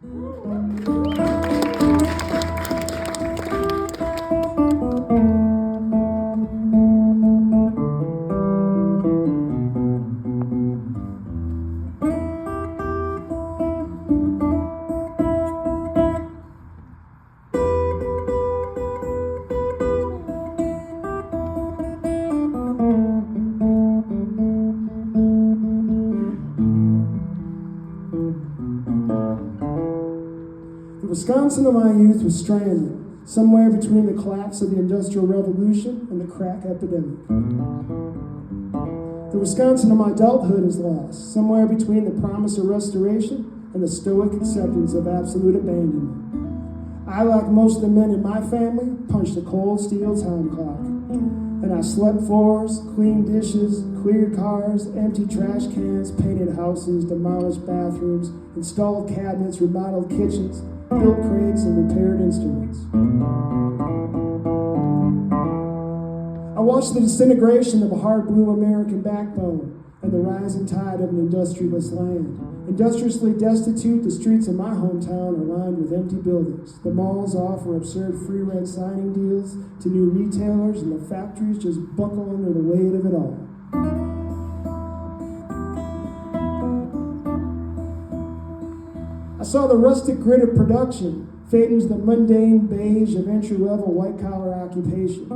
The Wisconsin of my youth was stranded, somewhere between the collapse of the Industrial Revolution and the crack epidemic. The Wisconsin of my adulthood is lost, somewhere between the promise of restoration and the stoic acceptance of absolute abandonment. I, like most of the men in my family, punched a cold steel time clock. And I swept floors, cleaned dishes, cleared cars, emptied trash cans, painted houses, demolished bathrooms, installed cabinets, remodeled kitchens, built crates, and repaired instruments. I watched the disintegration of a hard blue American backbone and the rising tide of an industrialist land. Industriously destitute, the streets of my hometown are lined with empty buildings. The malls offer absurd free rent signing deals to new retailers, and the factories just buckle under the weight of it all. I saw the rustic grit of production fade into the mundane beige of entry-level white-collar occupation.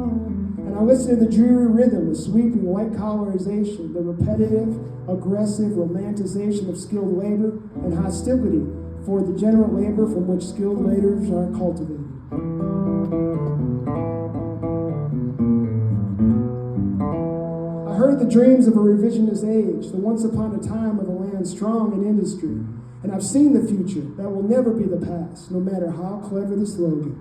And I listened to the dreary rhythm of sweeping white-collarization, the repetitive, aggressive romanticization of skilled labor, and hostility for the general labor from which skilled laborers are cultivated. I heard the dreams of a revisionist age, the once upon a time of a land strong in industry. And I've seen the future that will never be the past, no matter how clever the slogan.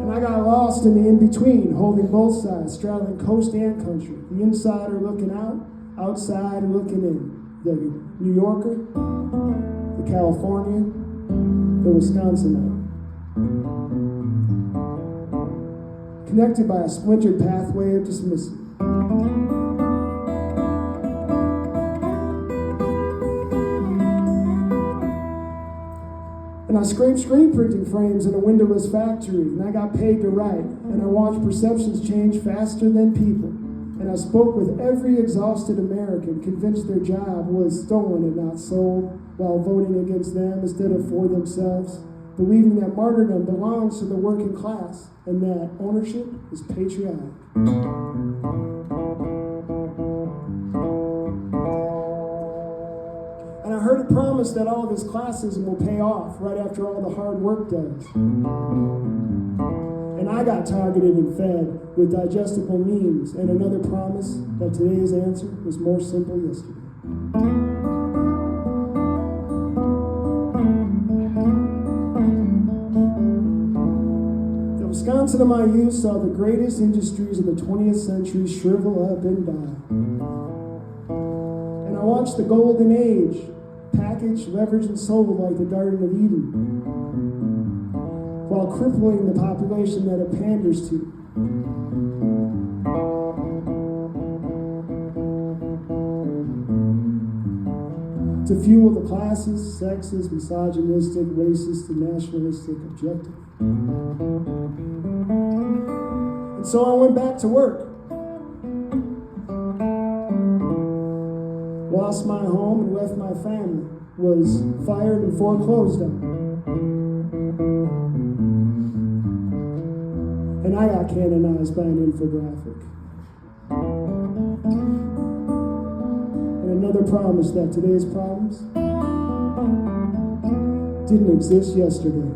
And I got lost in the in-between, holding both sides, straddling coast and country. The insider looking out, outsider looking in. The New Yorker, the Californian, the Wisconsinite. Connected by a splintered pathway of dismissal. And I scraped screen printing frames in a windowless factory, and I got paid to write, and I watched perceptions change faster than people. And I spoke with every exhausted American, convinced their job was stolen and not sold, while voting against them instead of for themselves, believing that martyrdom belongs to the working class, and that ownership is patriotic. And I heard it promised that all of this classism will pay off right after all the hard work does. And I got targeted and fed with digestible memes and another promise that today's answer was more simple yesterday. The Wisconsin of my youth saw the greatest industries of the 20th century shrivel up and die. And I watched the golden age packaged, leveraged, and sold like the Garden of Eden, while crippling the population that it panders to. To fuel the classes, sexist, misogynistic, racist, and nationalistic objective. And so I went back to work. Lost my home and left my family, was fired and foreclosed on. And I got canonized by an infographic. And another promise that today's problems didn't exist yesterday.